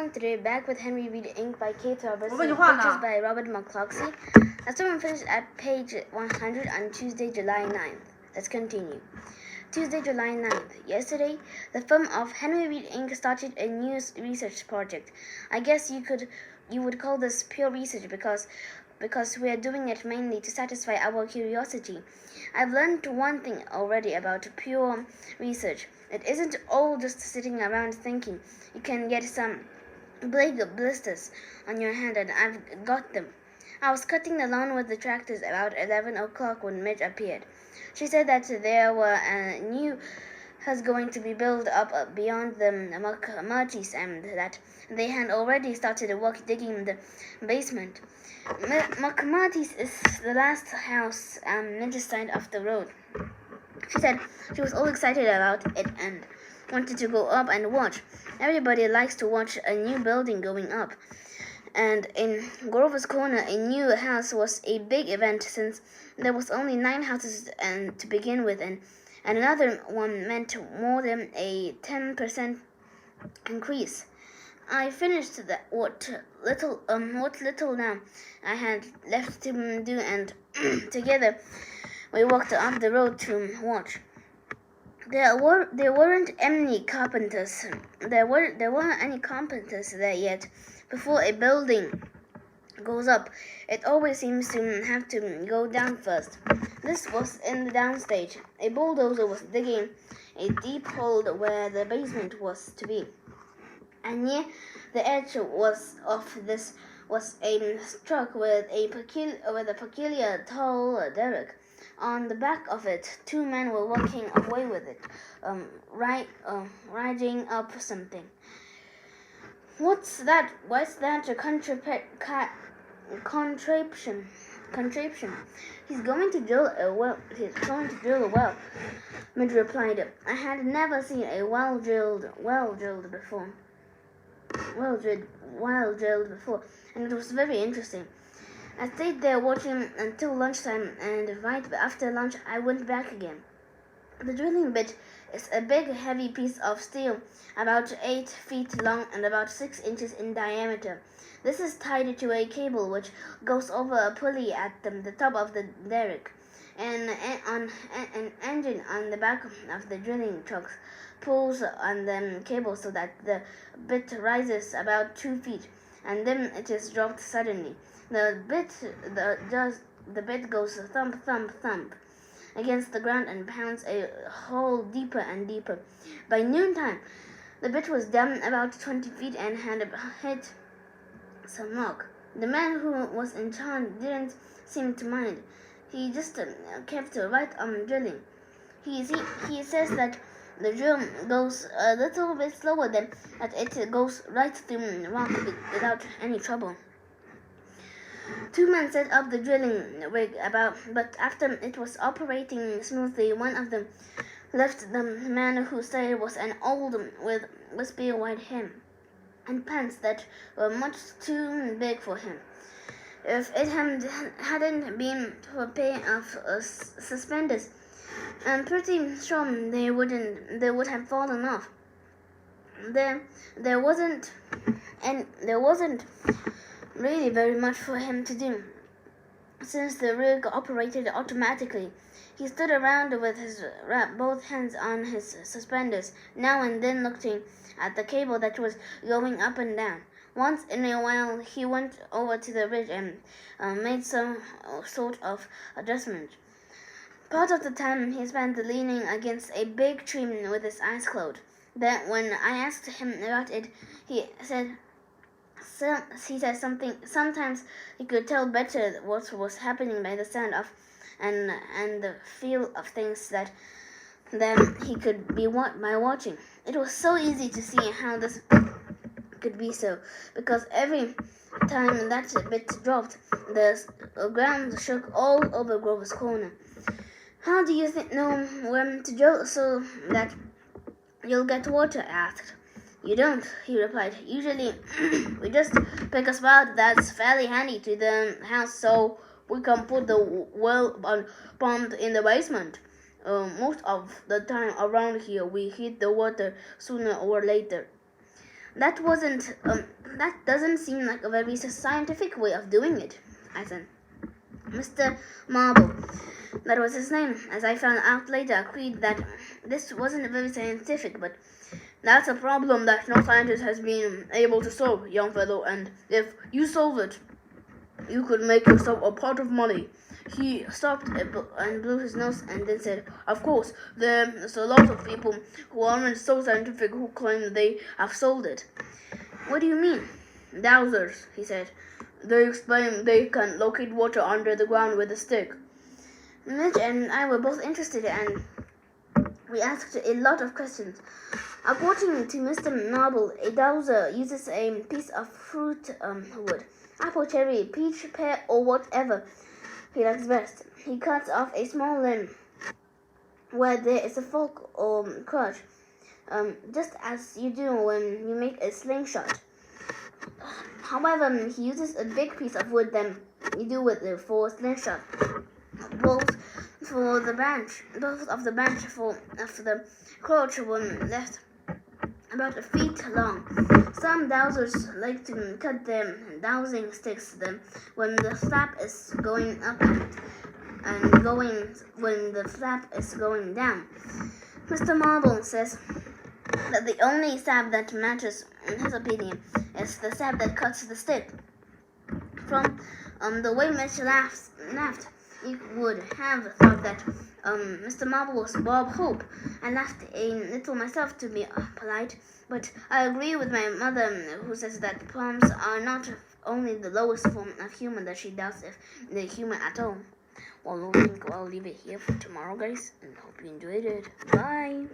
everyone, today back with Henry Read Inc. by Kate Roberts, pictures by Robert McCloskey. Let's finish at page 100 on Tuesday, July 9th. Let's continue. Tuesday, July 9th. Yesterday, the firm of Henry Read Inc. started a new research project. I guess you would call this pure research because we are doing it mainly to satisfy our curiosity. I've learned one thing already about pure research. It isn't all just sitting around thinking. You can get some big blisters on your hand, and I've got them. I was cutting the lawn with the tractors about 11 o'clock when Midge appeared. She said that there were a new house going to be built up beyond the McMurtry's and that they had already started work digging the basement. McMurtry's is the last house on Midge's side of the road. She said she was all excited about it and wanted to go up and watch. Everybody likes to watch a new building going up. And in Grover's Corner, a new house was a big event since there was only 9 houses to begin with, and another one meant more than a 10% increase. I finished what little now I had left to do, and together we walked up the road to watch. There weren't any carpenters. There weren't any carpenters there yet. Before a building goes up, it always seems to have to go down first. This was in the downstage. A bulldozer was digging a deep hole where the basement was to be, and near the edge of this was a truck with a peculiar tall derrick. On the back of it, 2 men were walking away with it, riding up something. What's that? What's that contraption? He's going to drill a well. Midge replied. I had never seen a well drilled before, and it was very interesting. I stayed there watching until lunchtime, and right after lunch I went back again. The drilling bit is a big, heavy piece of steel, about 8 feet long and about 6 inches in diameter. This is tied to a cable which goes over a pulley at the top of the derrick. An engine on the back of the drilling truck pulls on the cable so that the bit rises about 2 feet, and then it is dropped suddenly. The bit goes thump, thump, thump against the ground and pounds a hole deeper and deeper. By noontime, the bit was down about 20 feet and had hit some rock. The man who was in charge didn't seem to mind. He just kept right on drilling. He says that the drill goes a little bit slower than that. It goes right through rock without any trouble. 2 men set up the drilling rig but after it was operating smoothly, one of them left the man who said was an old with wispy white hair and pants that were much too big for him. If it hadn't been for a pair of suspenders, I'm pretty sure they would have fallen off. There wasn't really very much for him to do, since the rig operated automatically. He stood around with his both hands on his suspenders, now and then looking at the cable that was going up and down. Once in a while he went over to the ridge and made some sort of adjustment. Part of the time he spent leaning against a big tree with his eyes closed. Then when I asked him about it, he said something. Sometimes he could tell better what was happening by the sound of and the feel of things than he could by watching. It was so easy to see how this could be so, because every time that bit dropped, the ground shook all over Grover's Corner. How do you know when to drill so that you'll get water? I asked. You don't, he replied. Usually we just pick a spot that's fairly handy to the house so we can put the well pump in the basement. Most of the time around here we hit the water sooner or later. That doesn't seem like a very scientific way of doing it, I said. Mr. Marble, that was his name, as I found out later, agreed that this wasn't very scientific, but that's a problem that no scientist has been able to solve, young fellow, and if you solve it, you could make yourself a pot of money. He stopped and blew his nose and then said, Of course, there's a lot of people who aren't so scientific who claim they have solved it. What do you mean? Dowsers, he said. They explain they can locate water under the ground with a stick. Mitch and I were both interested and we asked a lot of questions. According to Mr. Marble, a dowser uses a piece of fruit wood, apple, cherry, peach, pear, or whatever he likes best. He cuts off a small limb where there is a fork or crutch, just as you do when you make a slingshot. However, he uses a big piece of wood than you do with the for a slingshot. Both of the branch of the crotch were left about a foot long. Some dowsers like to cut their dowsing sticks when the flap is going up and when the flap is going down. Mr. Marble says that the only stab that matters, in his opinion, is the stab that cuts the stick. From the way Mitch laughed, you would have thought that Mr. Marble was Bob Hope. I laughed a little myself to be polite, but I agree with my mother, who says that poems are not only the lowest form of humor that she doubts if they're human at all. Well, I think I'll leave it here for tomorrow, guys, and hope you enjoyed it. Bye!